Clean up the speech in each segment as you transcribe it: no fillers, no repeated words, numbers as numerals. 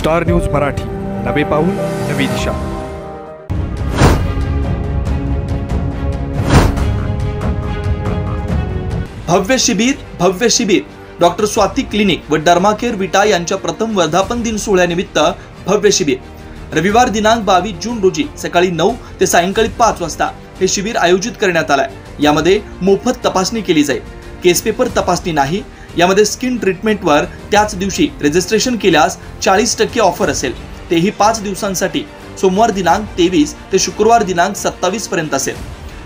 Star news Marathi, नवे पाऊल नवी दिशा। भव्य शिबिर डॉक्टर स्वाती क्लिनिक व डर्माकेअर विटा यांच्या प्रथम वर्धापन दिन सोहळ्यानिमित्त भव्य शिबिर रविवार दिनांक 22 जून रोजी सकाळी 9 ते सायंकाळी 5 वाजता हे शिबिर आयोजित करण्यात आले आहे। यामध्ये मोफत तपासणी केली जाईल। केस पेपर तपासणी नाही। यामध्ये स्किन ट्रीटमेंटवर त्याच दिवशी रजिस्ट्रेशन केल्यास 40% ऑफर असेल, तेही 5 दिवसांसाठी, सोमवार दिनांक 23 ते शुक्रवार दिनांक 27 पर्यंत असेल।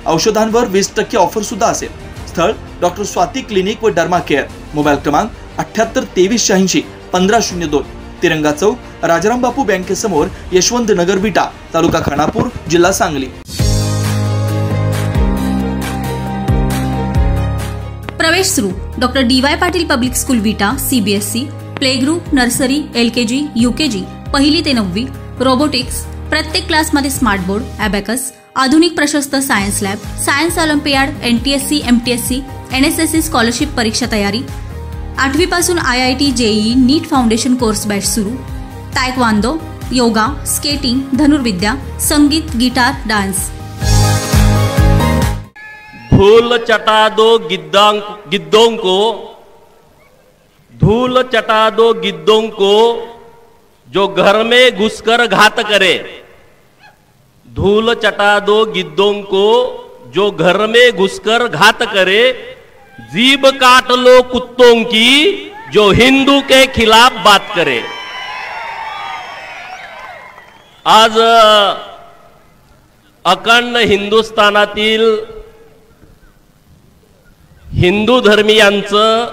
औषधांवर 20% ऑफर सुद्धा असेल। स्थळ डॉक्टर स्वाती क्लिनिक व डर्मा केअर। मोबाईल क्रमांक 78 23 86 1502। तिरंगा चौक, राजाराम बापू बँकेसमोर, यशवंत नगर विटा, तालुका खानापूर, जिल्हा सांगली। प्रवेश सुरू doctor DY Patil public school विटा, CBSE, play group, nursery, LKG, UKG, पहिली ते 9वी, रोबोटिक्स, प्रत्येक क्लासमध्ये स्मार्ट बोर्ड, ॲबॅकस, आधुनिक प्रशस्त science lab, science Olympiad, NTSC, MTSC, NSSC scholarship परीक्षा तयारी, 8वी पासून IIT, JEE, नीट फाउंडेशन कोर्स बॅच सुरू, तायक्वांदो, योगा, स्केटिंग, धनुर्विद्या, संगीत, गिटार, डान्स। धूल चटा दो गिद्दों को, धूल चटा दो गिद्दों को जो घर में घुसकर घात करे। धूल चटा दो गिद्दों को जो घर में घुसकर घात करे। जीभ काट लो कुत्तों की जो हिंदू के खिलाफ बात करे। आज अखंड हिंदुस्थानातील हिंदू धर्मीयांचं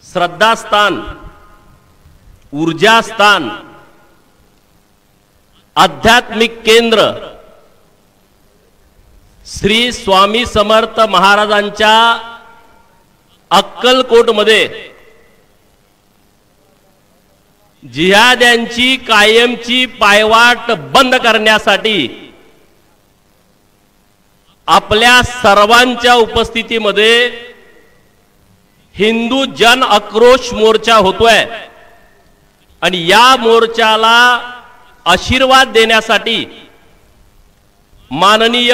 श्रद्धास्थान, ऊर्जास्थान, आध्यात्मिक केंद्र श्री स्वामी समर्थ महाराजांच्या अक्कलकोटमध्ये जिहाद्यांची कायमची पायवाट बंद करण्यासाठी आपल्या सर्वांच्या उपस्थितीमध्ये हिंदू जन आक्रोश मोर्चा होतोय आणि या मोर्चाला आशीर्वाद देण्यासाठी माननीय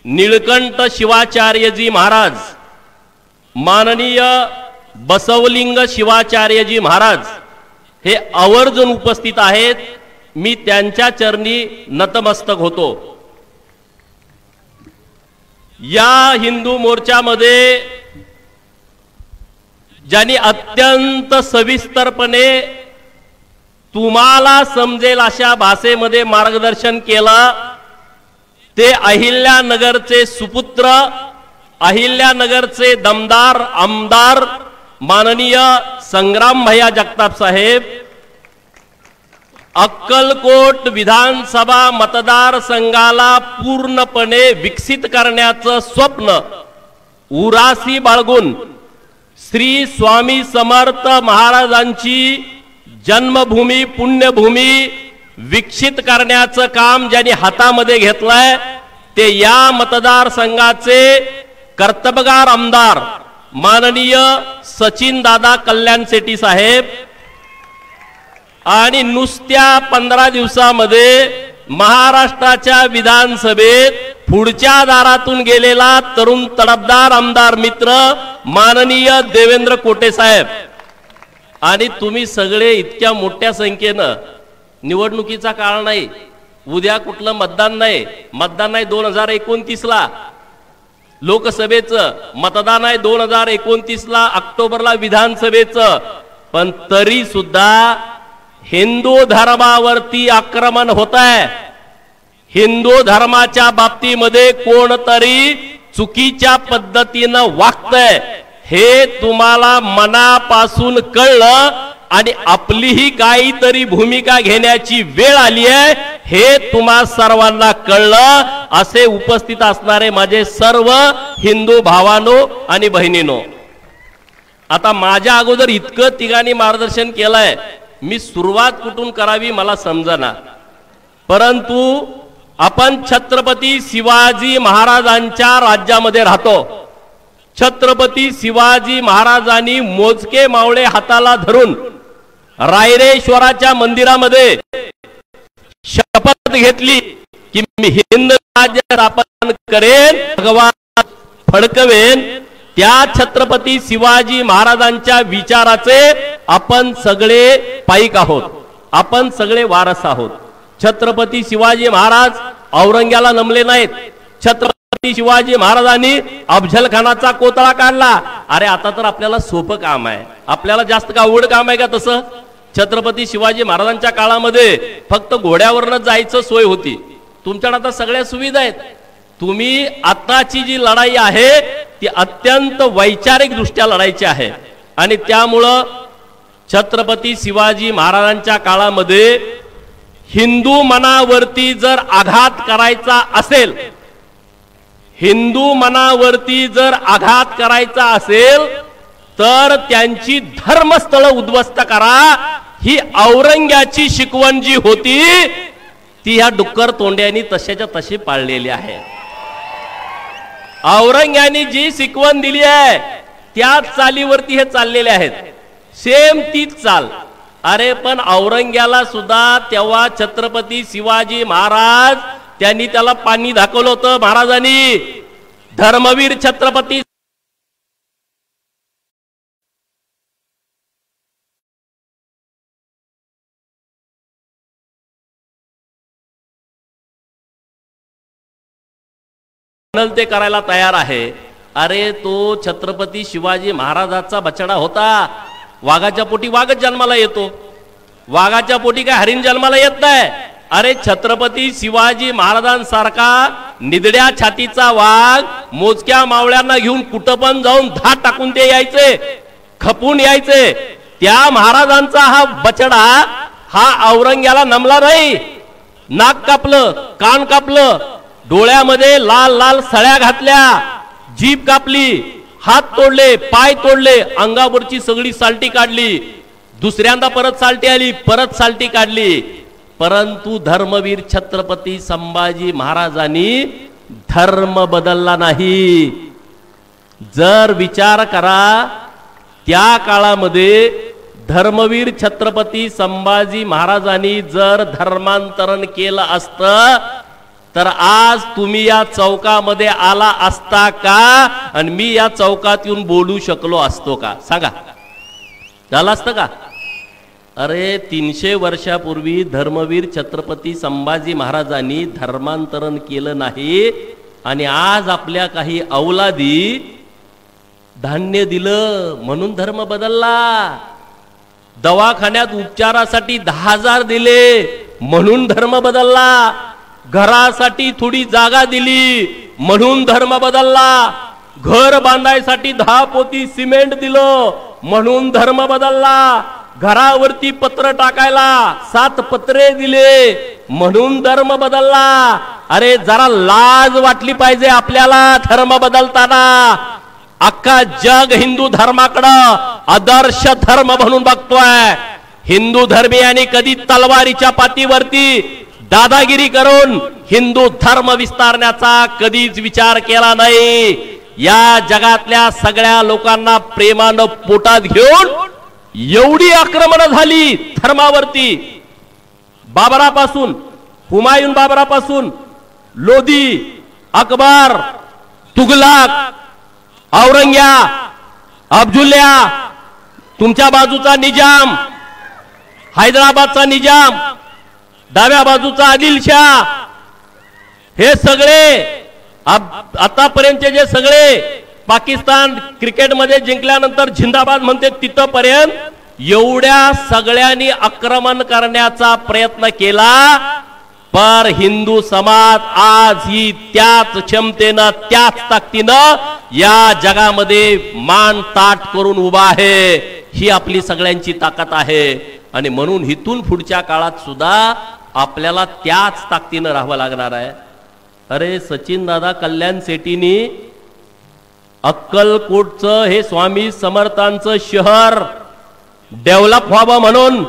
निळकंठ शिवाचार्यजी महाराज, माननीय बसवलिंग शिवाचार्यजी महाराज हे आवर्जून उपस्थित आहेत। मी त्यांच्या चरणी नतमस्तक होतो। या हिंदू मोर्चामध्ये ज्यांनी अत्यंत सविस्तरपणे तुम्हाला समजेल अशा भाषेमध्ये मार्गदर्शन केलं ते अहिल्यानगरचे सुपुत्र, अहिल्यानगरचे दमदार आमदार माननीय संग्राम भैया जगताप साहेब। अक्कलकोट विधानसभा मतदारसंघाला पूर्णपणे विकसित करण्याचं स्वप्न उरासी बाळगून श्री स्वामी समर्थ महाराजांची जन्मभूमी, पुण्यभूमी विकसित करण्याचं काम ज्यांनी हातामध्ये घेतलंय ते या मतदारसंघाचे कर्तबगार आमदार माननीय सचिन दादा कल्याण शेट्टी साहेब। आणि नुसत्या 15 दिवसामध्ये महाराष्ट्राच्या विधानसभेत पुढच्या दारातून गेलेला तरुण तडफदार आमदार मित्र माननीय देवेंद्र कोटे साहेब। आणि तुम्ही सगळे इतक्या मोठ्या संख्येनं, निवडणुकीचा काळ नाही, उद्या कुठलं मतदान नाही, मतदान नाही 2029 ला लोकसभेचं मतदान आहे, 2029 ला ऑक्टोबरला विधानसभेचं, पण तरी सुद्धा हिंदू धर्मावरती आक्रमण होत आहे। हिंदू धर्माच्या बाबतीमध्ये कोणतरी चुकीच्या पद्धतीनं वागतंय हे तुम्हाला मनापासून कळलं आणि आपलीही काहीतरी भूमिका घेण्याची वेळ आली आहे हे तुम्हा सर्वांना कळलं। असे उपस्थित असणारे माझे सर्व हिंदू भावांनो आणि बहिणींनो, आता माझ्या अगोदर इतकं तिघांनी मार्गदर्शन केलंय, मी सुरुवात कुठून करावी मला समजेना, परंतु आपण छत्रपती शिवाजी महाराजांच्या राज्यामध्ये राहतो। छत्रपती शिवाजी महाराजांनी मोजके मावळे हाताला धरून रायरेश्वराच्या मंदिरामध्ये शपथ घेतली की मी हिंद राज्य स्थापन करेन, भगवान फडकवेन, त्या छत्रपती शिवाजी महाराजांच्या विचाराचे आपण सगळे पाईक आहोत, आपण सगळे वारस आहोत. छत्रपती शिवाजी महाराज औरंग्याला नमले नाहीत. छत्रपती शिवाजी महाराजांनी अफजल खानाचा कोतळा काढला. अरे आता तर आपल्याला सोपं काम आहे, आपल्याला जास्त का अवघड काम आहे का? तसं छत्रपती शिवाजी महाराजांच्या काळामध्ये फक्त घोड्यावरनं जायचं सोय होती. तुमच्याकडे आता सगळ्या सुविधा आहेत. तुम्ही आताची जी लढाई आहे ती अत्यंत वैचारिक दृष्ट्या लढायची आहे. आणि त्यामुळं छत्रपती शिवाजी महाराजांच्या काळामध्ये हिंदू मनावरती जर आघात करायचा असेल, हिंदू मनावरती जर आघात करायचा असेल तर त्यांची धर्मस्थळ उद्ध्वस्त करा. ही औरंग्याची शिकवण जी होती ती ह्या डुक्कर तोंड्यांनी तशाच्या तशी पाळलेली आहे. औरंग्याने जी शिकवण दिली आहे त्याच चालीवरती हे चाललेले आहेत, सेम तीच चाल. अरे पण औरंग्याला सुद्धा तेव्हा छत्रपती शिवाजी महाराज त्यांनी त्याला पाणी दाखवलं होतं. महाराजांनी धर्मवीर छत्रपती ते करायला तयार आहे. अरे तो छत्रपती शिवाजी महाराजाचा बछडा होता. वाघाच्या पोटी वाघच जन्माला येतो, वाघाच्या पोटी काय हरिण जन्माला येत नाही. अरे छत्रपती शिवाजी महाराजांसारखा निदड्या छातीचा वाघ मोजक्या मावळ्यांना घेऊन कुठं पण जाऊन धाट टाकून ते यायचे, खपून यायचे. त्या महाराजांचा हा बछडा हा औरंग्याला नमला नाही. नाक कापलं, कान कापलं, डोळ्यामध्ये लाल लाल सळ्या घातल्या, जीभ कापली, हात तोडले, पाय तोडले, अंगावरची सगळी साल्टी काढली. दुसऱ्यांदा परत साल्टी आली, परत साल्टी काढली. परंतु धर्मवीर छत्रपती संभाजी महाराजांनी धर्म बदलला नाही. जर विचार करा त्या काळामध्ये धर्मवीर छत्रपती संभाजी महाराजांनी जर धर्मांतरण केलं असतं तर आज तुम्ही या चौकामध्ये आला असता का आणि मी या चौकात येऊन बोलू शकलो असतो का? सांगा, झालं असतं का? अरे 300 वर्षापूर्वी धर्मवीर छत्रपती संभाजी महाराजांनी धर्मांतरण केलं नाही आणि आज आपल्या काही औलादी धान्य दिलं म्हणून धर्म बदलला, दवाखान्यात उपचारासाठी 10,000 दिले म्हणून धर्म बदलला, घरासाठी थोडी जागा दिली म्हणून धर्म बदलला, घर बांधायसाठी 10 पोती सिमेंट दिलं म्हणून धर्म बदलला, घरावरती पत्र टाकायला 7 पत्रे दिले म्हणून धर्म बदलला. अरे जरा लाज वाटली पाहिजे आपल्याला धर्म बदलताना. अख्खा जग हिंदू धर्माकडं आदर्श धर्म म्हणून बघतोय. हिंदू धर्मीयांनी कधी तलवारीच्या पातीवरती दादागिरी करून हिंदू धर्म विस्तारण्याचा कधीच विचार केला नाही. या जगातल्या सगळ्या लोकांना प्रेमानं पोटात घेऊन एवढी आक्रमण झाली धर्मावरती. बाबरापासून, हुमायून बाबरापासून, लोधी, अकबर, तुगलक, औरंग्या, अब्दुल्ला, तुमच्या बाजूचा निजाम, हैदराबादचा निजाम, डाव्या बाजूचा आदिलशाह, हे सगळे आतापर्यंतचे जे सगळे पाकिस्तान क्रिकेटमध्ये जिंकल्यानंतर झिंदाबाद म्हणते तिथपर्यंत एवढ्या सगळ्यांनी आक्रमण करण्याचा प्रयत्न केला. पर हिंदू समाज आज ही त्याच क्षमतेनं त्याच ताकदीनं या जगामध्ये मान ताट करून उभा आहे. ही आपली सगळ्यांची ताकद आहे आणि म्हणून इथून पुढच्या काळात सुद्धा आपल्याला त्याच ताकदीनं राहावं लागणार आहे. अरे सचिन दादा कल्याण शेट्टीनी अक्कलकोटचं हे स्वामी समर्थांचं शहर डेव्हलप व्हावं म्हणून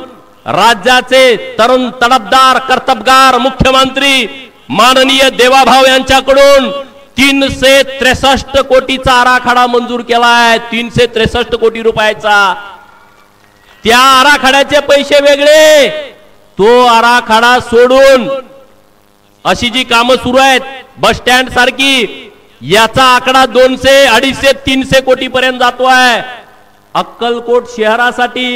राज्याचे तरुण तडफदार कर्तबगार मुख्यमंत्री माननीय देवाभाऊ यांच्याकडून 363 कोटीचा आराखडा मंजूर केलाय. 363 कोटी रुपयाचा. त्या आराखड्याचे पैसे वेगळे, तो आराखडा सोडून अशी जी कामं सुरू आहेत बस स्टँड सारखी, याचा आकडा 200, 250, 300 कोटी पर्यंत जातो आहे. अक्कलकोट शहरासाठी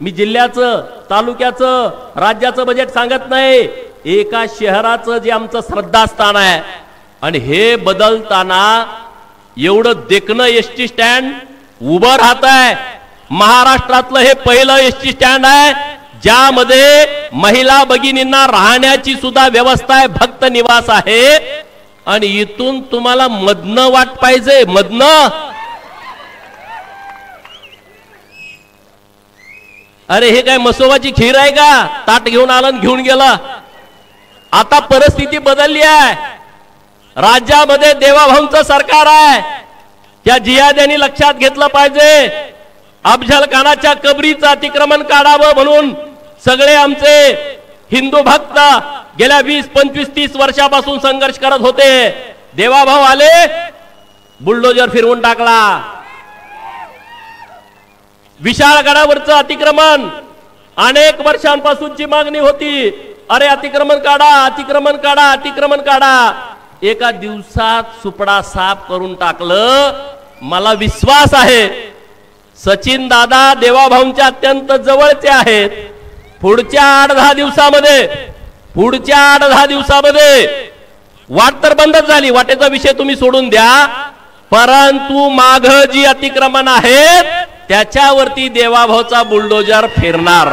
मी जिल्ह्याचं, तालुक्याचं, राज्याचं बजेट सांगत नाही, एका शहराचं जे आमचं श्रद्धास्थान आहे. आणि हे बदलताना एवढं देखणं एसटी स्टँड उभं राहत आहे. महाराष्ट्रातलं हे पहिलं एसटी स्टँड आहे ज्यामध्ये महिला भगिनींना राहण्याची सुद्धा व्यवस्था आहे, भक्त निवास आहे. आणि इथून तुम्हाला मधनं वाट पाहिजे, मधनं. अरे हे काय मसोबाची खीर आहे का? ताट घेऊन आलं आणि घेऊन गेला. आता परिस्थिती बदलली आहे. राज्यामध्ये देवाभाऊंचं सरकार आहे. त्या जिहाद्यांनी लक्षात घेतलं पाहिजे. अफजल खानाच्या कबरीचं अतिक्रमण काढावं म्हणून सगळे आमचे हिंदू भक्त गेल्या 20, 25, 30 वर्षापासून संघर्ष करत होते. देवाभाऊ आले, बुलडोजर फिरवून टाकला. विशाळगडावरचं अतिक्रमण अनेक वर्षांपासूनची मागणी होती. अरे अतिक्रमण काढा, अतिक्रमण काढा, अतिक्रमण काढा. एका दिवसात सुपडा साफ करून टाकलं. मला विश्वास आहे सचिन दादा देवाभाऊंच्या अत्यंत जवळचे आहेत. पुढच्या 8-10 दिवसामध्ये वाट तर बंदच झाली, वाटेचा विषय तुम्ही सोडून द्या, परंतु माघ जी अतिक्रमण आहेत त्याच्यावरती देवाभाऊचा बुलडोजर फिरणार.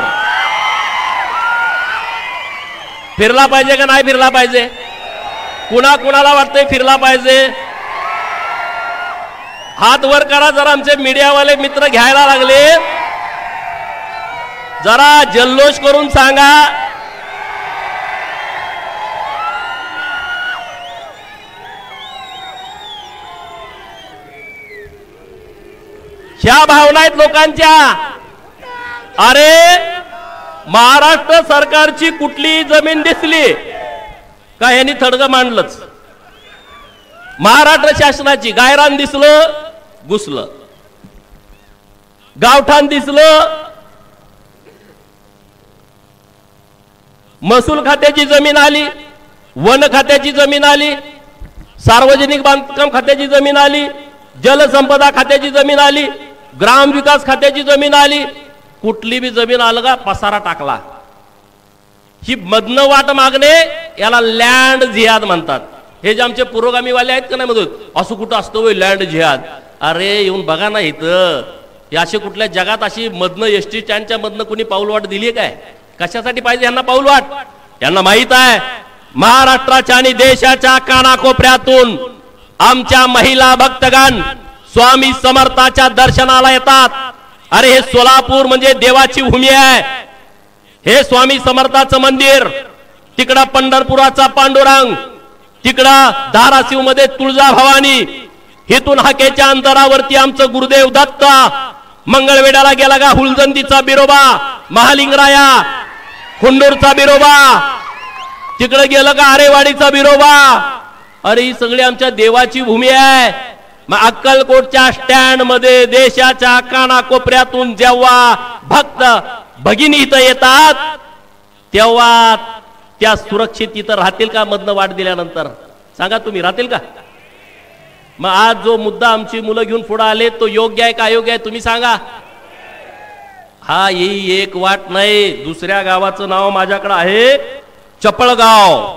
फिरला पाहिजे का नाही फिरला पाहिजे? कुणाला वाटतंय फिरला पाहिजे? हात वर करा. जरा आमचे मीडियावाले मित्र घ्यायला लागले, जरा जल्लोष करून सांगा. ह्या भावना आहेत लोकांच्या. अरे महाराष्ट्र सरकारची कुठली जमीन दिसली का यांनी थडगं मांडलंच. महाराष्ट्र शासनाची गायरान दिसलं, घुसलं. गावठाण दिसलं, महसूल खात्याची जमीन आली, वन खात्याची जमीन आली, सार्वजनिक बांधकाम खात्याची जमीन आली, जलसंपदा खात्याची जमीन आली, ग्रामविकास खात्याची जमीन आली. कुठली बी जमीन आलं का पसारा टाकला. ही मधनं वाट मागणे याला लँड जिहाद म्हणतात. हे जे आमचे पुरोगामी वाले आहेत का नाही म्हणून असं कुठं असतं लँड जिहाद. अरे येऊन बघा ना इथं. हे असे कुठल्या जगात अशी मधनं एसटी स्टँडच्या मधनं कुणी पाऊलवाट दिली काय? कशासाठी पाहिजे यांना पाऊलवाट? यांना माहित आहे महाराष्ट्राच्या आणि देशाच्या कानाकोपऱ्यातून आमच्या महिला भक्तगण स्वामी समर्थाच्या दर्शनाला येतात. अरे हे सोलापूर म्हणजे देवाची भूमी आहे. हे स्वामी समर्थाचं मंदिर, तिकडं पंढरपुराचा पांडुरंग, तिकडं धाराशिव मध्ये तुळजाभवानी, हेतून हाकेच्या अंतरावरती आमचं गुरुदेव दत्त, मंगळवेढ्याला गेला का हुलजंदीचा बिरोबा, महालिंगराया, खुंडूरचा बिरोबा, तिकडे गेलं का आरेवाडीचा बिरोबा. अरे ही सगळी आमच्या देवाची भूमी आहे. मग अक्कलकोटच्या स्टँड मध्ये देशाच्या कानाकोपऱ्यातून जेव्हा भक्त भगिनी इथं येतात तेव्हा त्या सुरक्षित इथं राहतील का? मधनं वाट दिल्यानंतर सांगा तुम्ही, राहतील का? मग आज जो मुद्दा आमची मुलं घेऊन पुढे आले तो योग्य आहे का अयोग्य आहे तुम्ही सांगा. हा ही एक वाट नाही. दुसऱ्या गावाचं नाव माझ्याकडे आहे चपळगाव.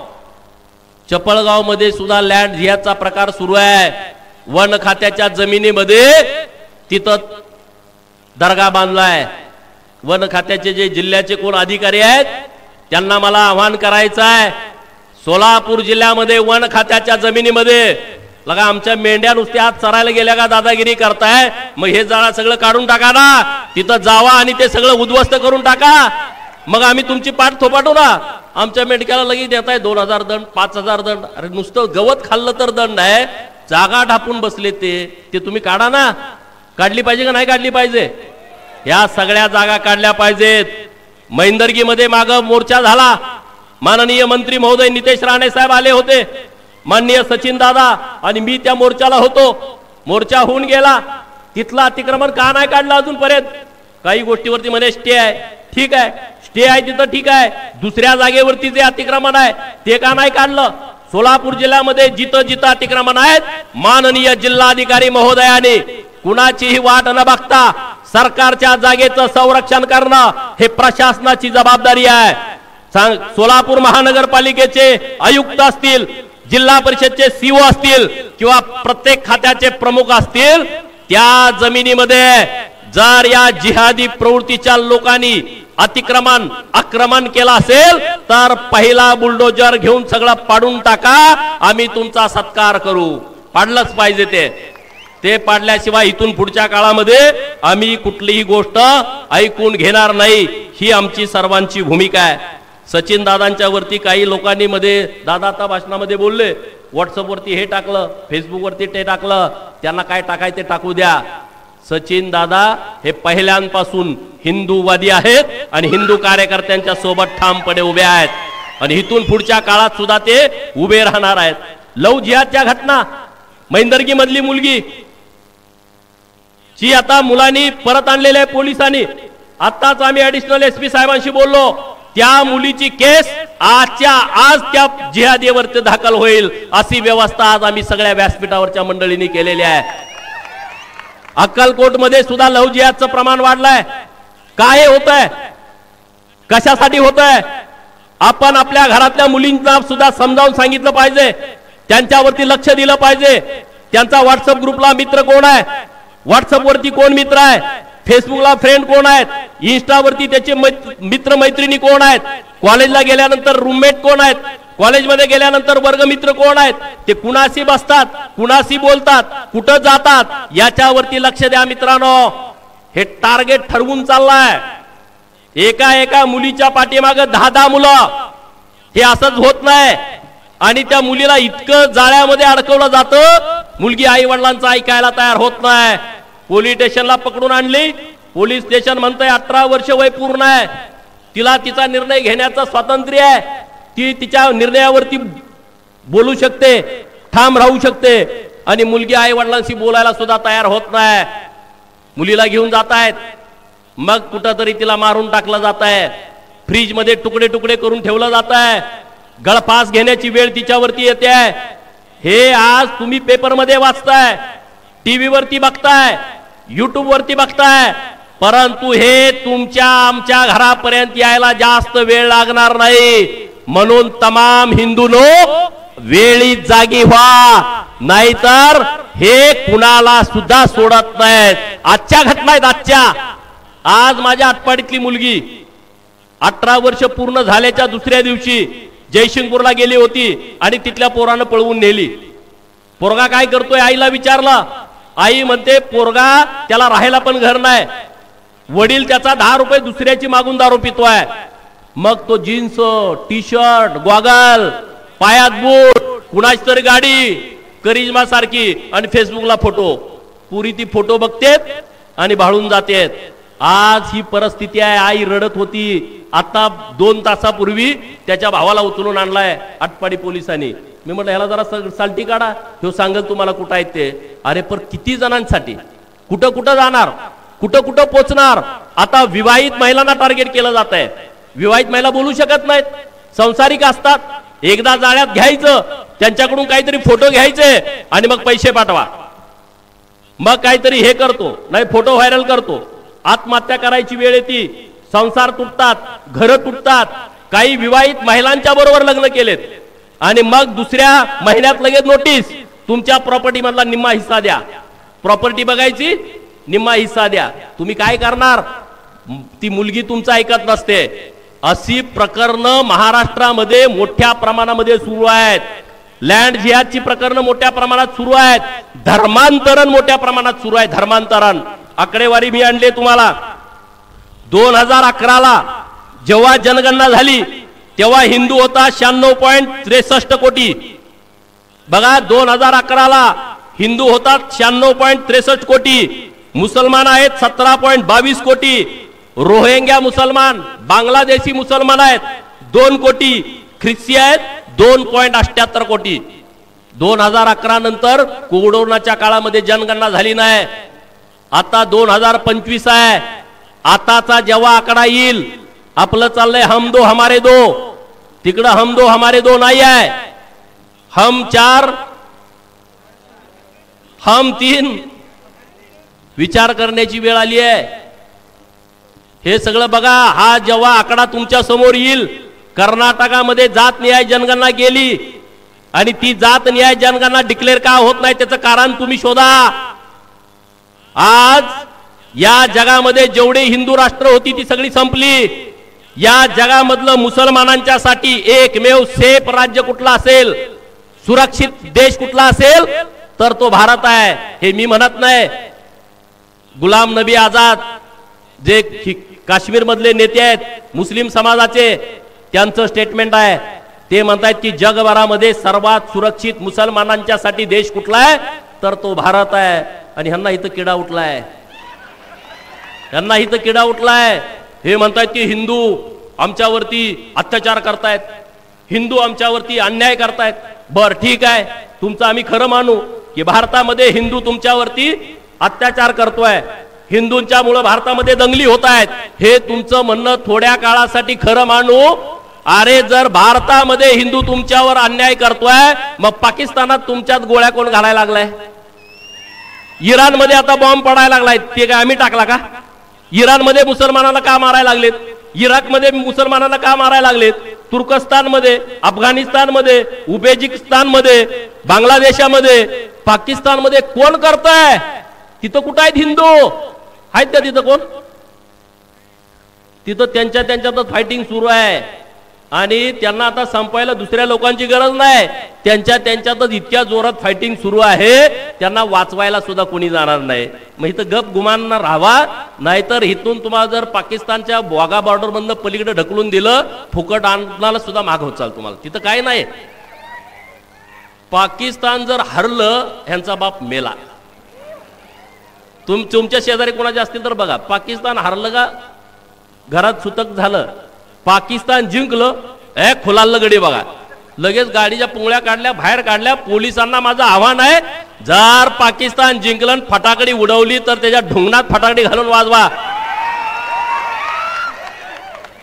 चपळगाव मध्ये सुद्धा लँड जिहादचा प्रकार सुरू आहे. वन खात्याच्या जमिनीमध्ये तिथं दर्गा बांधलाय. वन खात्याचे जे जिल्ह्याचे कोण अधिकारी आहेत त्यांना मला आवाहन करायचं आहे, सोलापूर जिल्ह्यामध्ये वन खात्याच्या जमिनीमध्ये लगा आमच्या मेंढ्या नुसत्या हात चरायला गेल्या का दादागिरी करताय. मग हे जाळा सगळं काढून टाका ना, तिथं जावा आणि ते सगळं उद्ध्वस्त करून टाका. मग आम्ही तुमची पाठ थोपाटू ना. आमच्या मेंढक्याला लगेच देताय 2000 दंड, 5000 दंड. अरे नुसतं गवत खाल्लं तर दंड आहे, जागा ढापून बसले ते तुम्ही काढा ना. काढली पाहिजे का नाही काढली पाहिजे? या सगळ्या जागा काढल्या पाहिजेत. मैंदर्गी मध्ये माग मोर्चा झाला. माननीय मंत्री महोदय नितेश राणे साहेब आले होते, माननीय सचिन दादा आणि मी त्या मोर्चाला होतो. मोर्चा होऊन गेला. तिथला अतिक्रमण का नाही काढलं अजूनपर्यंत? काही गोष्टीवरती म्हणे स्टे आहे, ठीक आहे, स्टे आहे तिथं ठीक आहे, दुसऱ्या जागेवरती जे अतिक्रमण आहे ते का नाही काढलं? सोलापूर जिल्ह्यामध्ये जिथं जिथं अतिक्रमण आहेत, माननीय जिल्हाधिकारी महोदयाने कुणाचीही वाट न बघता सरकारच्या जागेचं संरक्षण करणं हे प्रशासनाची जबाबदारी आहे. सोलापूर महानगरपालिकेचे आयुक्त असतील, जिल्हा परिषदचे सीओ असतील किंवा प्रत्येक खात्याचे प्रमुख असतील, त्या जमिनीमध्ये जर या जिहादी प्रवृत्तीच्या लोकांनी आक्रमण केला असेल तर पहिला बुलडोजर घेऊन सगळं पाडून टाका, आम्ही तुमचा सत्कार करू. पाडलंच पाहिजे ते पाडल्याशिवाय इथून पुढच्या काळामध्ये आम्ही कुठलीही गोष्ट ऐकून घेणार नाही, ही आमची सर्वांची भूमिका आहे. सचिन दादांच्या वरती काही लोकांनी दादा आता भाषणामध्ये बोलले, व्हॉट्सअपवरती हे टाकलं, फेसबुकवरती ते टाकलं, त्यांना काय टाकाय ते टाकू द्या. सचिन दादा हे पहिल्यांपासून हिंदूवादी आहेत आणि हिंदू कार्यकर्त्यांच्या सोबत ठामपणे उभे आहेत आणि इथून पुढच्या काळात सुद्धा ते उभे राहणार आहेत. लव जिहादच्या घटना, मैंदर्गी मधली मुलगी जी आता मुलांनी परत आणलेल्या आहे पोलिसांनी, आताच आम्ही ऍडिशनल एसपी साहेबांशी बोललो, त्या मुलीची केस आजच्या आज त्या जिहादीवरती दाखल होईल अशी व्यवस्था आज आम्ही सगळ्या व्यासपीठावरच्या मंडळींनी केलेली आहे. अक्कलकोट मध्ये सुद्धा लव जिहादचं प्रमाण वाढलंय. काय होत आहे, कशासाठी होत आहे? आपण आपल्या घरातल्या मुलींना सुद्धा समजावून सांगितलं पाहिजे, त्यांच्यावरती लक्ष दिलं पाहिजे. त्यांचा व्हॉट्सअप ग्रुपला मित्र कोण आहे, व्हॉट्सअपवरती कोण मित्र आहे, फेसबुकला फ्रेंड कोण आहेत, इंस्टावरती त्याचे मित्र मैत्रिणी कोण आहेत, कॉलेजला गेल्यानंतर रूममेट कोण आहेत, कॉलेजमध्ये गेल्यानंतर वर्गमित्र कोण आहेत, ते कुणाशी बसतात, कुणाशी बोलतात, कुठं जातात, याच्यावरती लक्ष द्या मित्रांनो. हे टार्गेट ठरवून चाललाय. एका मुलीच्या पाठीमागे 10 मुलं. हे असंच होत नाही आणि त्या मुलीला इतकं जाळ्यामध्ये अडकवलं जातं, मुलगी आई वडिलांचं ऐकायला तयार होत नाही. पोलीस स्टेशनला पकडून आणली, पोलीस स्टेशन म्हणतंय 18 वर्ष वय पूर्ण आहे, तिला तिचा निर्णय घेण्याचं स्वातंत्र्य आहे, ती तिच्या निर्णयावरती बोलू शकते, ठाम राहू शकते, आणि मुलगी आई वडिलांशी बोलायला सुद्धा तयार होत नाही. मुलीला घेऊन जात आहेत, मग कुठंतरी तिला मारून टाकलं जात आहे, फ्रीज मध्ये तुकडे तुकडे करून ठेवलं जात आहे, गळफास घेण्याची वेळ तिच्यावरती येते आहे. हे आज तुम्ही पेपरमध्ये वाचताय, टीव्ही वरती बघताय, युट्यूब वरती बघताय, परंतु हे तुमच्या आमच्या घरापर्यंत यायला जास्त वेळ लागणार नाही. म्हणून तमाम हिंदूंनो वेळी जागी व्हा, नाहीतर हे कुणाला सुद्धा सोडत नाहीत. आजच्या घटना आहेत आजच्या. आज माझ्या आटपाडीतली मुलगी 18 वर्ष पूर्ण झाल्याच्या दुसऱ्या दिवशी जयसिंगपूरला गेली होती आणि तिथल्या पोरानं पळवून नेली. पोरगा काय करतोय आईला विचारलं, आई म्हणते पोरगा त्याला राहायला पण घर नाही, वडील त्याचा 10 रुपये दुसऱ्याची मागून दारू पितोय. मग तो जीन्स, टी शर्ट, गॉगल, पायात बूट, कुणाची तरी गाडी, करिश्मा सारखी, आणि फेसबुकला फोटो. पुरी ती फोटो बघतेत आणि भाळून जातेत. आज ही परिस्थिती आहे. आई रडत होती. आता 2 तासापूर्वी त्याच्या भावाला उचलून आणलाय आटपाडी पोलिसांनी. मी म्हटलं ह्याला जरा साल्टी काढा, तो सांगेल तुम्हाला कुठं आहेत ते. अरे पण किती जणांसाठी, कुठं कुठं जाणार, कुठं कुठं पोचणार. आता विवाहित महिलांना टार्गेट केलं जात आहे. विवाहित महिला बोलू शकत नाहीत, संसारिक असतात. एकदा जाळ्यात घ्यायचं, त्यांच्याकडून काहीतरी फोटो घ्यायचे आणि मग पैसे पाठवा, मग काहीतरी हे करतो, नाही फोटो व्हायरल करतो. आत्महत्या करायची वेळ येते, संसार तुटतात, घर तुटतात. काही विवाहित महिलांच्या बरोबर लग्न केलेत आणि मग दुसऱ्या महिन्यात लगेच नोटीस, तुमच्या प्रॉपर्टी मधला निम्मा हिस्सा द्या. प्रॉपर्टी बघायची, निम्मा हिस्सा द्या. तुम्ही काय करणार? ती मुलगी तुमचं ऐकत नसते. अशी प्रकरणं महाराष्ट्रामध्ये मोठ्या प्रमाणामध्ये सुरू आहेत. लँड जिहादची प्रकरणं मोठ्या प्रमाणात सुरू आहेत. धर्मांतरण मोठ्या प्रमाणात सुरू आहे. धर्मांतरण आकडेवारी मी आणली तुम्हाला. 2011ला जेव्हा जनगणना झाली तेव्हा हिंदू होता 96.63 कोटी. बघा 2011ला हिंदू होतात 96.63 कोटी. मुसलमान आहेत 17.22 कोटी. रोहिंग्या मुसलमान, बांगलादेशी मुसलमान आहेत 2 कोटी. ख्रिस्ती आहेत 2.78 कोटी. 2011 नंतर कोरोनाच्या काळामध्ये जनगणना झाली नाही. आता 2025 आहे. आताचा जेव्हा आकडा येईल, आपलं चाललंय हम दो हमारे दो, तिकडं हम दो हमारे दो नाही आहे, हम चार हम तीन. विचार करण्याची वेळ आली आहे. हे सगळं बघा. हा जेव्हा आकडा तुमच्या समोर येईल, कर्नाटकामध्ये जात न्याय जनगणना गेली आणि ती जात न्याय जनगणना डिक्लेअर का होत नाही त्याचं कारण तुम्ही शोधा. आज या जगामध्ये जेवढे हिंदू राष्ट्र होती ती सगळी संपली. या जगामधलं मुसलमानांच्या साठी एकमेव सेफ राज्य कुठला असेल, सुरक्षित देश कुठला असेल तर तो भारत आहे. हे मी म्हणत नाही. गुलाम नबी आझाद जे काश्मीर मधले नेते आहेत मुस्लिम समाजाचे, त्यांचं स्टेटमेंट आहे. ते म्हणतात की जगभरामध्ये सर्वात सुरक्षित मुसलमानांच्यासाठी देश कुठला आहे तर तो भारत आहे. आणि ह्यांना इथं किडा उठलाय, ह्यांना इथं किडा उठलाय. हे म्हणतात की हिंदू आमच्यावरती अत्याचार करतायत, हिंदू आमच्यावरती अन्याय करतायत. बर ठीक आहे, तुमचं आम्ही खरं मानू की भारतामध्ये हिंदू तुमच्यावरती अत्याचार करतोय, हिंदूंच्या मुळे भारतामध्ये दंगली होत आहेत, हे तुमचं म्हणणं थोड्या काळासाठी खरं मानू. अरे जर भारतामध्ये हिंदू तुमच्यावर अन्याय करतोय, मग पाकिस्तानात तुमच्यात गोळ्या कोण घालायला लागलाय? इराणमध्ये आता बॉम्ब पडायला लागलाय, ते काय आम्ही टाकला का? इराणमध्ये मुसलमानांना का मारायला लागलेत? इराकमध्ये मुसलमानांना का मारायला लागलेत? तुर्कस्तानमध्ये, अफगाणिस्तानमध्ये, उझबेकिस्तानमध्ये, बांगलादेशामध्ये, पाकिस्तानमध्ये कोण करतंय? तिथं कुठं आहेत हिंदू? आहेत का तिथं कोण? तिथं त्यांच्यातच फायटिंग सुरू आहे आणि त्यांना आता संपवायला दुसऱ्या लोकांची गरज नाही. त्यांच्यातच इतक्या जोरात फायटिंग सुरू आहे, त्यांना वाचवायला सुद्धा कोणी जाणार नाही. मग इथं गप गुमान राहावा, नाहीतर इथून तुम्हाला जर पाकिस्तानच्या वाघा बॉर्डर मधनं पलीकडे ढकलून दिलं, फुकट आणला सुद्धा माग होत चाल तुम्हाला. तिथं काय नाही. पाकिस्तान जर हरलं, ह्यांचा बाप मेला. तुमच्या शेजारी कोणाचे असतील तर बघा, पाकिस्तान हरलं का घरात सुतक झालं, पाकिस्तान जिंकलं खुलालं गडी बघा, लगेच गाडीच्या पुंगळ्या काढल्या, बाहेर काढल्या. पोलिसांना माझं आव्हान आहे, जर पाकिस्तान जिंकलं फटाकडी उडवली तर त्याच्या ढुंगणात फटाकडी घालून वाजवा.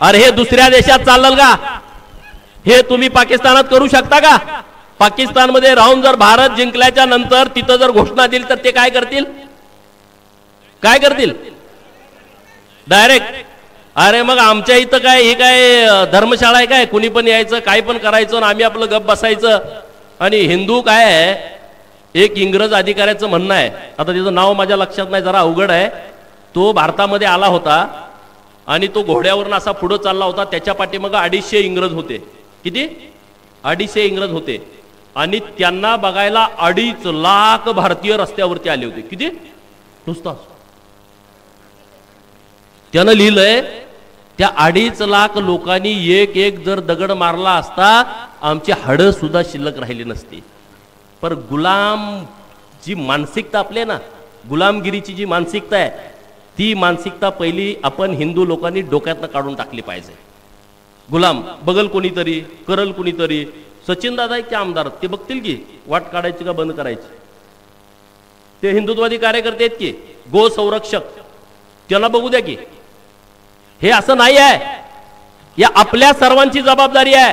अरे हे दुसऱ्या देशात चाललं का? हे तुम्ही पाकिस्तानात करू शकता का? पाकिस्तानमध्ये राहून जर भारत जिंकल्याच्या नंतर तिथं जर घोषणा दिली तर ते काय करतील? काय करतील? डायरेक्ट. अरे मग आमच्या इथं काय, हे काय धर्मशाळा आहे काय? कुणी पण यायचं, काय पण करायचं आणि आम्ही आपलं गप बसायचं. आणि हिंदू काय आहे, एक इंग्रज अधिकाऱ्याचं म्हणणं आहे, आता त्याचं नाव माझ्या लक्षात नाही, जरा अवघड आहे. तो भारतामध्ये आला होता आणि तो घोड्यावरून असा पुढे चालला होता. त्याच्या पाठीमागे 250 इंग्रज होते. किती? 250 इंग्रज होते. आणि त्यांना बघायला 2.5 लाख भारतीय रस्त्यावरती आले होते. किती? नुसता त्यानं लिहिलंय, त्या 2.5 लाख लोकांनी एक एक जर दगड मारला असता, आमची हाडं सुद्धा शिल्लक राहिली नसती. पर गुलाम जी मानसिकता आपली ना, गुलामगिरीची जी मानसिकता आहे, ती मानसिकता पहिली आपण हिंदू लोकांनी डोक्यातनं काढून टाकली पाहिजे. गुलाम बगल कोणीतरी, करल कोणीतरी. सचिन दादा एक आमदार, ते बघतील की वाट काढायची का बंद करायची. ते हिंदुत्ववादी कार्यकर्ते आहेत की गो संरक्षक, त्यांना बघू द्या की. हे असं नाही आहे. या आपल्या सर्वांची जबाबदारी आहे,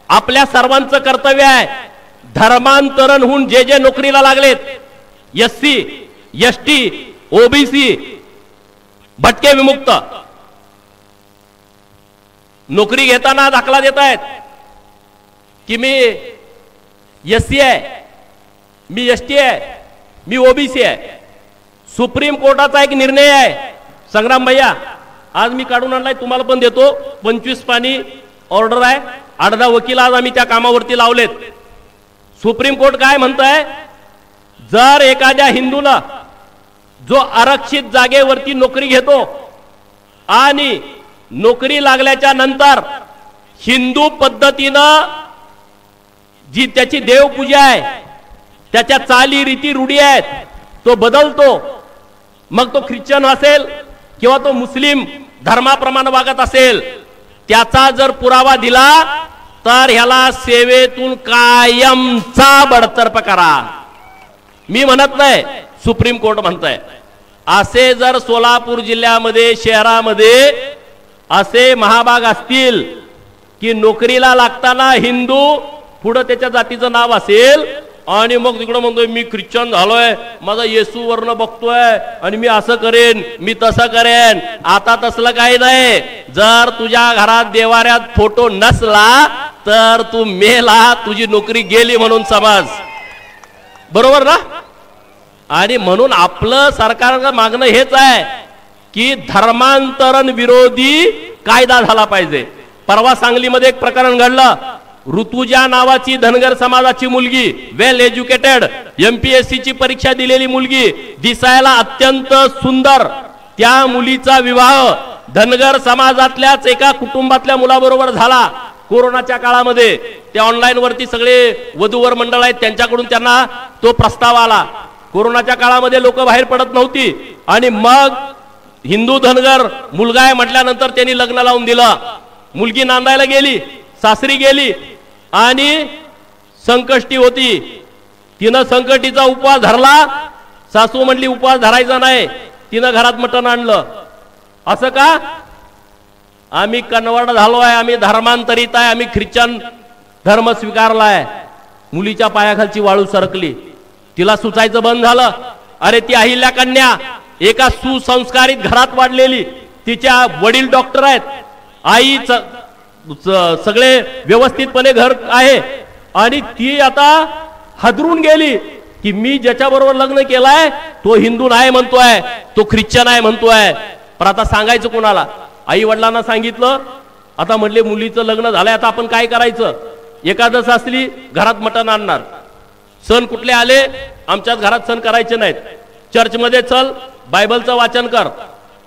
आपल्या सर्वांचं कर्तव्य आहे. धर्मांतरण होऊन जे जे नोकरीला लागलेत, SC, ST, OBC, भटके विमुक्त, नोकरी घेताना दाखला देत आहेत की मी SC आहे, मी ST आहे, मी OBC आहे. सुप्रीम कोर्टाचा एक निर्णय आहे, संग्राम भैया आज मी काढून आणलाय, तुम्हाला पण देतो. 25 पानी ऑर्डर आहे, 8 वकील आज आम्ही त्या कामावरती लावलेत. सुप्रीम कोर्ट काय म्हणतंय, जर एखाद्या हिंदूला जो आरक्षित जागेवरती नोकरी घेतो आणि नोकरी लागल्याच्या नंतर हिंदू पद्धतीनं जी त्याची देवपूजा आहे, त्याच्या चाली रीती रूढी आहेत, तो बदलतो, मग तो ख्रिश्चन असेल किंवा तो मुस्लिम धर्माप्रमाणे वागत असेल, त्याचा जर पुरावा दिला तर ह्याला सेवेतून कायमचा बडतर्फ करा. मी म्हणत नाही, सुप्रीम कोर्ट म्हणतंय. असे जर सोलापूर जिल्ह्यामध्ये शहरामध्ये असे महाभाग असतील की नोकरीला लागताना हिंदू पुढे त्याच्या जातीचं नाव असेल आणि मग तिकडे म्हणतोय मी ख्रिश्चन झालोय, माझा येशू वर्ण बघतोय आणि मी असं करेन, मी तसं करेन. आता तसलं काही नाही. जर तुझ्या घरात देवाऱ्यात फोटो नसला तर तू मेला, तुझी नोकरी गेली म्हणून समज. बरोबर ना? आणि म्हणून आपलं सरकारचं मागणं हेच आहे की धर्मांतरण विरोधी कायदा झाला पाहिजे. परवा सांगलीमध्ये एक प्रकरण घडलं. ऋतुजा नावाची धनगर समाजाची मुलगी, वेल एज्युकेटेड, MPSC ची परीक्षा दिलेली मुलगी, दिसायला अत्यंत सुंदर, त्या मुलीचा विवाह धनगर समाजातल्याच एका कुटुंबातल्या मुलाबरोबर झाला. कोरोनाच्या काळामध्ये त्या ऑनलाईन वरती सगळे वधूवर मंडळ आहेत त्यांच्याकडून त्यांना तो प्रस्ताव आला. कोरोनाच्या काळामध्ये लोक बाहेर पडत नव्हती आणि मग हिंदू धनगर मुलगा आहे म्हटल्यानंतर त्यांनी लग्न लावून दिलं. मुलगी नांदायला गेली, सासरी गेली आणि संकष्टी होती. तिनं संकष्टीचा उपवास धरला. सासू म्हणली उपवास धरायचा नाही. तिनं घरात मटण आणलं. असं का? आम्ही कन्वर्ट झालोय, आम्ही धर्मांतरित आहे, आम्ही ख्रिश्चन धर्म स्वीकारलाय. मुलीच्या पायाखालची वाळू सरकली. तिला सुचायचं बंद झालं. अरे ती अहिल्या कन्या एका सुसंस्कारित घरात वाढलेली, तिच्या वडील डॉक्टर आहेत, आई सगळे व्यवस्थितपणे घर आहे आणि ती आता हादरून गेली की मी ज्याच्या बरोबर लग्न केलंय तो हिंदू नाही म्हणतोय, तो ख्रिश्चन आहे म्हणतोय. पण आता सांगायचं कोणाला? आई वडिलांना सांगितलं. आता म्हणले मुलीचं लग्न झालंय, आता आपण काय करायचं? एकादश असली घरात मटण आणणार. सण कुठले आले? आमच्याच घरात सण करायचे नाहीत. चर्चमध्ये चल, बायबलचं वाचन कर.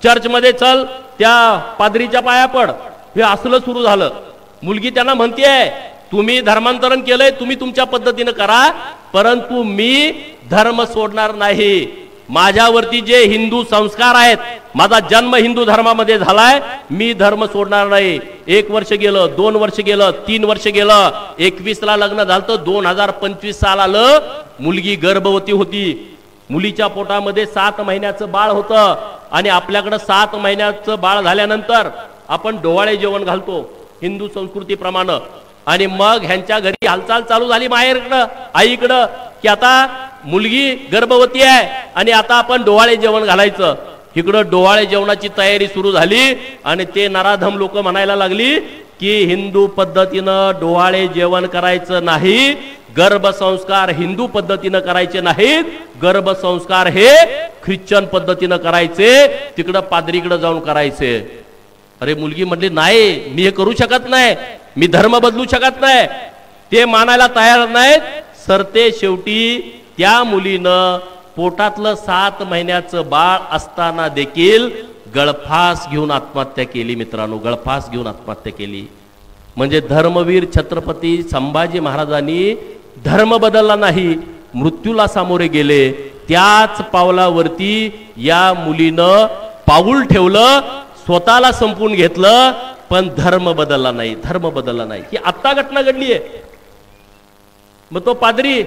चर्चमध्ये चल, त्या पादरीच्या पाया पड. हे असलं सुरू झालं. मुलगी त्यांना म्हणतेय तुम्ही धर्मांतरण केलंय, तुम्ही तुमच्या पद्धतीनं करा, परंतु मी धर्म सोडणार नाही. माझ्यावरती जे हिंदू संस्कार आहेत, माझा जन्म हिंदू धर्मामध्ये झालाय, मी धर्म सोडणार नाही. 1 वर्ष गेलं, 2 वर्ष गेलं, 3 वर्ष गेलं, 21 ला लग्न झालं. 2025 साल आलं, मुलगी गर्भवती होती. मुलीच्या पोटामध्ये 7 महिन्याचं बाळ होतं आणि आपल्याकडे 7 महिन्याचं बाळ झाल्यानंतर आपण डोवाळे जेवण घालतो हिंदू संस्कृतीप्रमाणे. आणि मग ह्यांच्या घरी हालचाल चालू झाली माहेरकडं, आईकडं, की आता मुलगी गर्भवती आहे आणि आता आपण डोवाळे जेवण घालायचं. इकडं डोवाळे जेवणाची तयारी सुरू झाली आणि ते नराधम लोक म्हणायला लागली की हिंदू पद्धतीनं डोवाळे जेवण करायचं नाही, गर्भसंस्कार हिंदू पद्धतीनं करायचे नाहीत, गर्भसंस्कार हे ख्रिश्चन पद्धतीनं करायचे, तिकडं पादरीकडे जाऊन करायचे. अरे मुलगी म्हटली नाही, मी हे करू शकत नाही, मी धर्म बदलू शकत नाही. ते मानायला तयार नाहीत. सरते शेवटी त्या मुलीनं पोटातलं 7 महिन्याचं बाळ असताना देखील गळफास घेऊन आत्महत्या केली. मित्रांनो, गळफास घेऊन आत्महत्या केली. म्हणजे धर्मवीर छत्रपती संभाजी महाराजांनी धर्म बदलला नाही, मृत्यूला सामोरे गेले. त्याच पावलावरती या मुलीनं पाऊल ठेवलं, स्वतःला संपून घेतलं, पण धर्म बदलला नाही, धर्म बदलला नाही. ही आत्ता घटना घडली आहे. मग तो पादरी,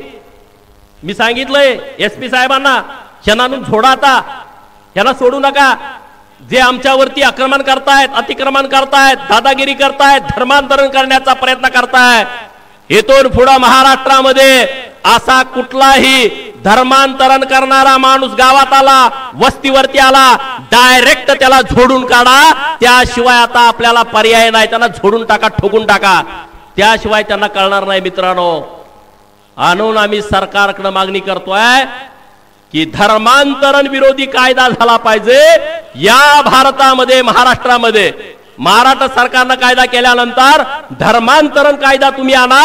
मी सांगितलंय SP साहेबांना, क्षणानून सोडा, आता यांना सोडू नका. जे आमच्यावरती आक्रमण करतायत, अतिक्रमण करतायत, दादागिरी करतायत, धर्मांतरण करण्याचा प्रयत्न करतायत, इथून पुढे महाराष्ट्रामध्ये असा कुठलाही धर्मांतरण करणारा माणूस गावात आला, वस्तीवरती आला, डायरेक्ट त्याला झोडून काढा. त्याशिवाय आता आपल्याला पर्याय नाही. त्यांना झोडून टाका, ठोकून टाका, त्याशिवाय त्यांना कळणार नाही. मित्रांनो, आणून आम्ही सरकारकडे मागणी करतोय की धर्मांतरण विरोधी कायदा झाला पाहिजे या भारतामध्ये, महाराष्ट्रामध्ये. महाराष्ट्र सरकारनं कायदा केल्यानंतर धर्मांतरण कायदा तुम्ही आणा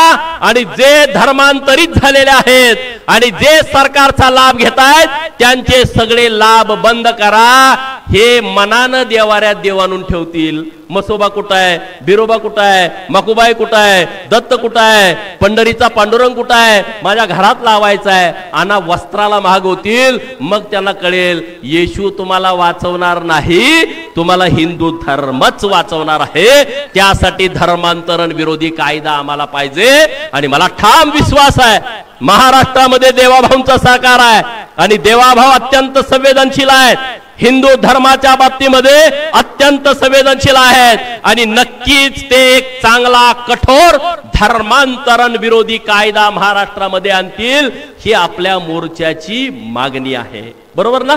आणि जे धर्मांतरित झालेले आहेत आणि जे सरकारचा लाभ घेतायत त्यांचे सगळे लाभ बंद करा. हे मनानं देवाऱ्यात देव आणून ठेवतील. मसोबा कुठं आहे, बिरोबा कुठं आहे, मकुबाई कुठं आहे, दत्त कुठं आहे, पंढरीचा पांडुरंग कुठं आहे, माझ्या घरात लावायचा आहे. आणा, वस्त्राला मागवतील, मग त्यांना कळेल येशू तुम्हाला वाचवणार नाही, तुम्हाला हिंदू धर्मच वाचवणार आहे. त्यासाठी धर्मांतरण विरोधी कायदा आम्हाला पाहिजे. आणि मला ठाम विश्वास आहे महाराष्ट्रामध्ये देवाभाऊंचं सरकार आहे. आणि देवाभाव अत्यंत संवेदनशील आहेत, हिंदू धर्माच्या बाबतीमध्ये अत्यंत संवेदनशील आहेत आणि नक्कीच ते एक चांगला कठोर धर्मांतरण विरोधी कायदा महाराष्ट्रामध्ये आणतील ही आपल्या मोर्चाची मागणी आहे. बरोबर ना?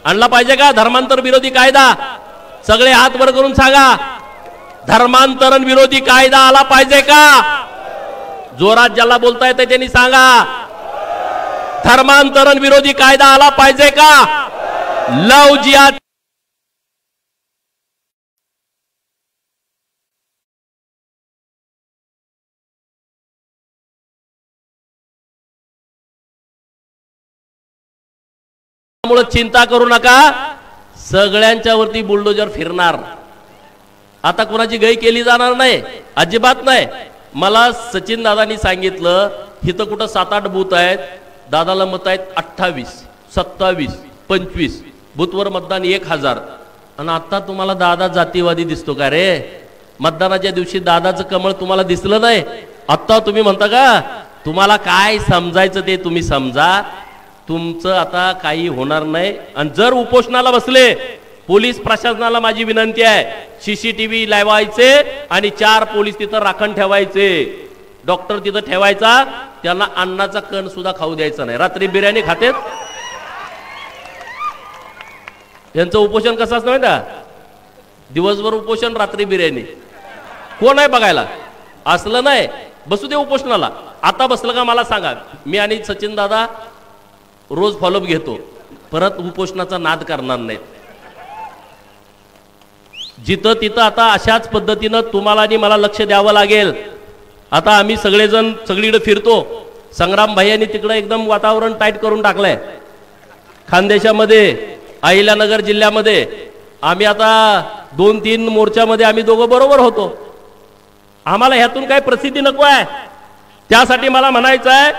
आणला पाहिजे का धर्मांतर विरोधी कायदा? सगळे हात वर करून सांगा, धर्मांतरण विरोधी कायदा आला पाहिजे का? जोरात ज्याला बोलता येते त्यांनी सांगा, धर्मांतरण विरोधी कायदा आला पाहिजे का? लव जिहाद मुळे चिंता करू नका, सगळ्यांच्या वरती बुलडोजर फिरणार. आता कोणाची गई केली जाणार नाही, अजिबात नाही. मला सचिन दादांनी सांगितलं इथं कुठं 7-8 बूथ आहेत, दादाला मत आहेत 28, 27, 25 बूथवर मतदान 1000. आणि आता तुम्हाला दादा जातीवादी दिसतो का रे? मतदानाच्या दिवशी दादाचं कमळ तुम्हाला दिसलं नाही, आता तुम्ही म्हणता का? तुम्हाला काय समजायचं ते तुम्ही समजा, तुमचं आता काही होणार नाही. आणि जर उपोषणाला बसले, पोलीस प्रशासनाला माझी विनंती आहे, CCTV लावायचे आणि 4 पोलीस तिथं राखण ठेवायचे, डॉक्टर तिथं ठेवायचा, त्यांना अन्नाचा कण सुद्धा खाऊ द्यायचा नाही. रात्री बिर्याणी खातेत. यांचं उपोषण कसं असतं माहिती का? दिवसभर उपोषण, रात्री बिर्याणी. कोण आहे बघायला? असलं नाही. बसू दे उपोषणाला. आता बसलं का मला सांगा, मी आणि सचिन दादा रोज फॉलोअप घेतो, परत उपोषणाचा नाद करणार नाहीत. जिथं तिथं आता अशाच पद्धतीनं तुम्हाला आणि मला लक्ष द्यावं लागेल. आता आम्ही सगळेजण सगळीकडे फिरतो. संग्राम भाईयांनी तिकडं एकदम वातावरण टाईट करून टाकलंय. खानदेशामध्ये, अहिल्यानगर जिल्ह्यामध्ये आम्ही आता 2-3 मोर्चामध्ये आम्ही दोघं बरोबर होतो. आम्हाला ह्यातून काही प्रसिद्धी नको आहे. त्यासाठी मला म्हणायचं आहे,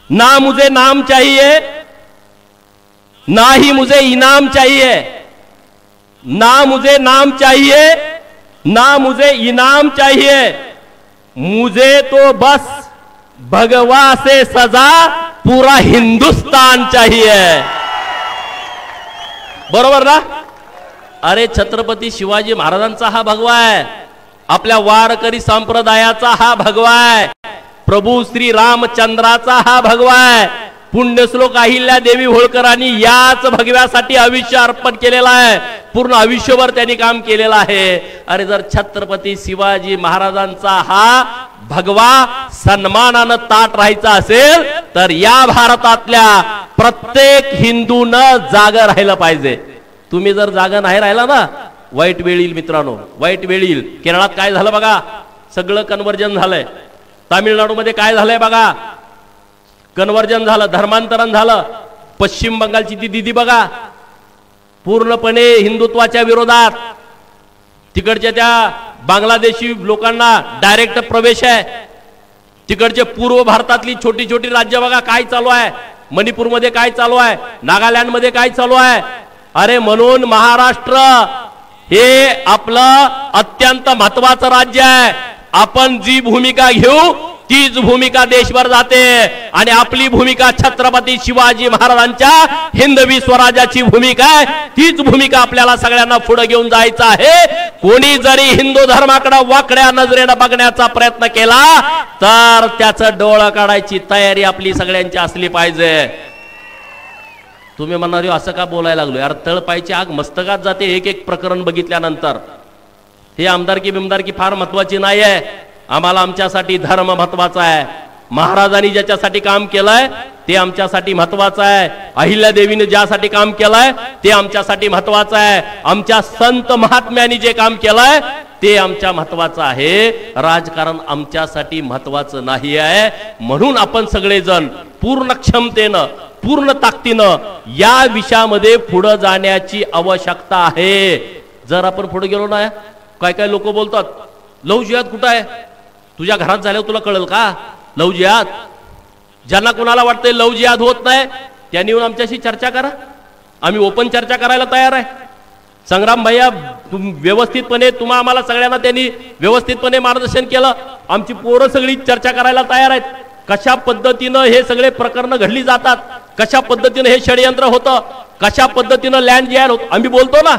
ना मुझे नाम चाहिए, ना ही मुझे इनाम चाहिए, ना मुझे नाम चाहिए, ना मुझे इनाम चाहिए, मुझे तो बस भगवा से सजा पूरा हिंदुस्तान चाहिए. बरोबर ना? अरे छत्रपती शिवाजी महाराजांचा हा भगवा आहे, आपल्या वारकरी संप्रदायाचा हा भगवा आहे, प्रभू श्री रामचंद्राचा हा भगवा आहे. पुण्यश्लोक अहिल्या देवी होळकरांनी याच भगव्यासाठी आयुष्य अर्पण केलेला आहे, पूर्ण आयुष्यभर त्यांनी काम केलेलं आहे. अरे जर छत्रपती शिवाजी महाराजांचा हा भगवा सन्मानानं ताट राहायचा असेल तर या भारतातल्या प्रत्येक हिंदूनं जागा राहिलं पाहिजे. तुम्ही जर जागा नाही राहिला ना, वाईट वेळ येईल मित्रांनो, वाईट वेळ येईल. केरळात काय झालं बघा, सगळं कन्वर्जन झालंय. तामिळनाडूमध्ये काय झालंय बघा, कन्वर्जन झालं, धर्मांतरण झालं. पश्चिम बंगालची ती दिदी बघा, पूर्णपणे हिंदुत्वाच्या विरोधात. तिकडच्या त्या बांगलादेशी लोकांना डायरेक्ट प्रवेश आहे. तिकडचे पूर्व भारतातली छोटी छोटी राज्य बघा काय चालू आहे, मणिपूरमध्ये काय चालू आहे, नागालँडमध्ये काय चालू आहे. अरे म्हणून महाराष्ट्र हे आपलं अत्यंत महत्वाचं राज्य आहे. आपण जी भूमिका घेऊ तीच भूमिका देशभर जाते आणि आपली भूमिका छत्रपती शिवाजी महाराजांच्या हिंदवी स्वराज्याची भूमिका आहे. तीच भूमिका आपल्याला सगळ्यांना पुढे घेऊन जायचं आहे. कोणी जरी हिंदू धर्माकडे वाकड्या नजरेने बघण्याचा प्रयत्न केला तर त्याचं डोळं काढायची तयारी आपली सगळ्यांची असली पाहिजे. तुम्ही म्हणणार असं का बोलायला लागलो यार, तळपायची आग मस्तकात जाते एक एक प्रकरण बघितल्यानंतर. हे आमदारकी बिमदारकी फार महत्वाची नाही आहे. आम्हाला आमच्यासाठी धर्म महत्वाचा आहे. महाराजांनी ज्याच्यासाठी काम केलंय ते आमच्यासाठी महत्वाचं आहे. अहिल्यादेवीने ज्यासाठी काम केलंय ते आमच्यासाठी महत्वाचं आहे. आमच्या संत महात्म्यांनी जे काम केलंय ते आमच्या महत्वाचं आहे. राजकारण आमच्यासाठी महत्वाचं नाही आहे. म्हणून आपण सगळेजण पूर्ण क्षमतेनं पूर्ण ताकदीनं या विषयामध्ये पुढे जाण्याची आवश्यकता आहे. जर आपण पुढे गेलो ना, काय काय लोक बोलतात लव जिहाद कुठं आहे, तुझ्या घरात झाल्यावर तुला कळेल का लव जिहाद. ज्यांना कोणाला वाटतंय लव जिहाद होत नाही त्यांनी येऊन आमच्याशी चर्चा करा. आम्ही ओपन चर्चा करायला तयार आहे. संग्राम भैया व्यवस्थितपणे तुम्हा आम्हाला सगळ्यांना त्यांनी व्यवस्थितपणे मार्गदर्शन केलं. आमची पोरं सगळी चर्चा करायला तयार आहेत. कशा पद्धतीनं हे सगळे प्रकरण घडली जातात कशा पद्धतीने हे षडयंत्र होतं, कशा पद्धतीनं लँड जेल होत, आम्ही बोलतो ना,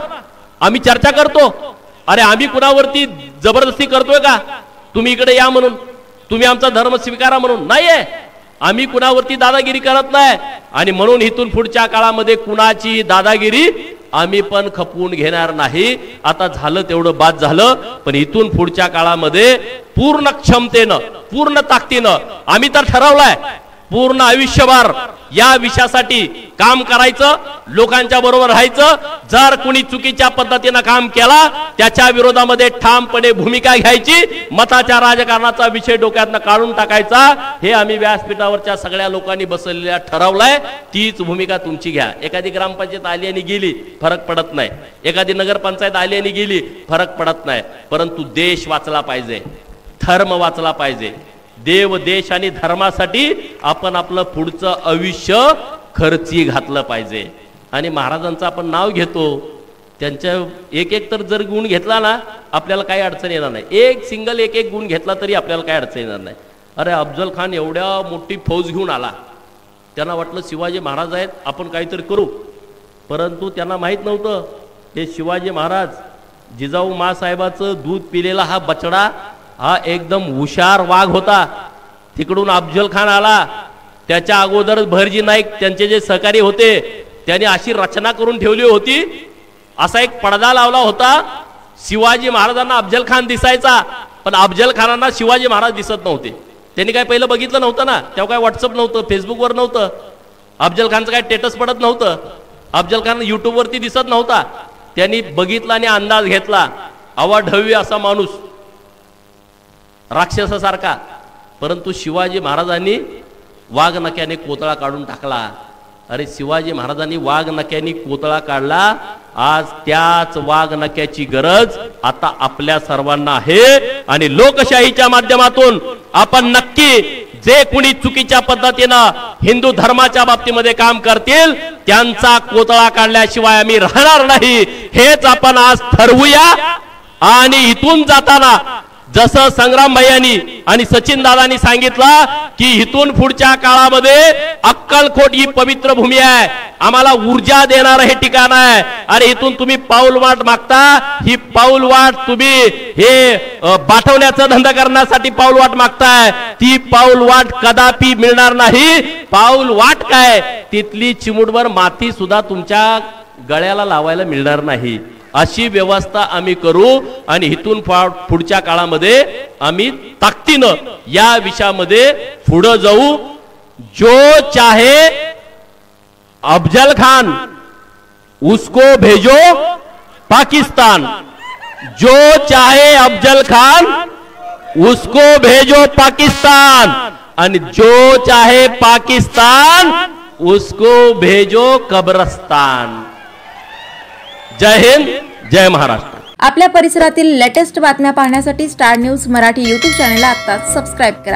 आम्ही चर्चा करतो. अरे आम्ही कुणावरती जबरदस्ती करतोय का? तुम्ही इकडे या म्हणून, तुम्ही आमचा धर्म स्वीकारा म्हणून नाहीये. आम्ही कुणावरती दादागिरी करत नाही आणि म्हणून इथून पुढच्या काळामध्ये कुणाची दादागिरी आम्ही पण खपवून घेणार नाही. आता झालं तेवढं बाद झालं, पण इथून पुढच्या काळामध्ये पूर्ण क्षमतेनं, पूर्ण ताकदीनं आम्ही तर ठरवलंय पूर्ण आयुष्यभर या विषयासाठी काम करायचं, लोकांच्या बरोबर राहायचं. जर कुणी चुकीच्या पद्धतीनं काम केला त्याच्या विरोधामध्ये ठामपणे भूमिका घ्यायची, मताच्या राजकारणाचा विषय डोक्यातनं काढून टाकायचा. हे आम्ही व्यासपीठावरच्या सगळ्या लोकांनी बसलेल्या ठरवलंय. तीच भूमिका तुमची घ्या. एखादी ग्रामपंचायत आली आणि गेली फरक पडत नाही, एखादी नगरपंचायत आली आणि गेली फरक पडत नाही, परंतु देश वाचला पाहिजे, धर्म वाचला पाहिजे. देव, देश आणि धर्मासाठी आपण आपलं पुढचं आयुष्य खर्ची घातलं पाहिजे. आणि महाराजांचं आपण नाव घेतो, त्यांच्या एक एक तर जर गुण घेतला ना आपल्याला काही अडचण येणार नाही. एक सिंगल एक एक गुण घेतला तरी आपल्याला काही अडचण येणार नाही. अरे अफजल खान एवढ्या मोठी फौज घेऊन आला, त्यांना वाटलं शिवाजी महाराज आहेत आपण काहीतरी करू, परंतु त्यांना माहीत नव्हतं हे शिवाजी महाराज, जिजाऊ माँसाहेबाचं दूध पिलेला हा बछडा हा एकदम हुशार वाघ होता. तिकडून अफजल खान आला, त्याच्या अगोदर भरजी नाईक त्यांचे जे सहकारी होते त्यांनी अशी रचना करून ठेवली होती, असा एक पडदा लावला होता. शिवाजी महाराजांना अफजल खान दिसायचा, पण अफजल खानांना शिवाजी महाराज दिसत नव्हते. त्यांनी काय पहिलं बघितलं नव्हतं ना, तेव्हा काय व्हॉट्सअप नव्हतं, फेसबुकवर नव्हतं, अफजल खानचं काय स्टेटस पडत नव्हतं, अफजल खान युट्यूबवरती दिसत नव्हता. त्यांनी बघितला आणि अंदाज घेतला, अवाढव्य असा माणूस, राक्षसासारखा. परंतु शिवाजी महाराजांनी वाघ नक्याने कोतळा काढून टाकला. अरे शिवाजी महाराजांनी वाघ नक्याने कोतळा काढला, आज त्याच वाघ नक्याची गरज आता आपल्या सर्वांना आहे. आणि लोकशाहीच्या माध्यमातून आपण नक्की जे कुणी चुकीच्या पद्धतीनं हिंदू धर्माच्या बाबतीमध्ये काम करतील त्यांचा कोतळा काढल्याशिवाय आम्ही राहणार नाही, हेच आपण आज ठरवूया. आणि इथून जाताना जसं संग्राम भैयांनी आणि सचिन दादांनी सांगितलं की इथून पुढच्या काळामध्ये अक्कलकोट ही पवित्र भूमी आहे, आम्हाला ऊर्जा देणार हे ठिकाण आहे. आणि इथून तुम्ही पाऊल वाट मागता, ही पाऊल वाट तुम्ही हे पाठवण्याचा धंदा करण्यासाठी पाऊल वाट मागताय, ती पाऊल वाट कदापि मिळणार नाही. पाऊल वाट काय, तिथली चिमूटभर माती सुद्धा तुमच्या गळ्याला लावायला मिळणार नाही. अशी व्यवस्था आम्ही करू आणि इथून पुढच्या काळामध्ये आम्ही ताकदीनं या विषयामध्ये पुढे जाऊ. जो चाहे अफजल खान उसको भेजो पाकिस्तान, जो चाहे अफजल खान उसको भेजो पाकिस्तान, आणि जो चाहे पाकिस्तान उसको भेजो कब्रस्तान. जय हिंद, जय महाराष्ट्र. आपल्या परिसरातील लेटेस्ट बातम्या पाहण्यासाठी स्टार न्यूज मराठी YouTube चॅनलला आत्ताच सबस्क्राइब करा.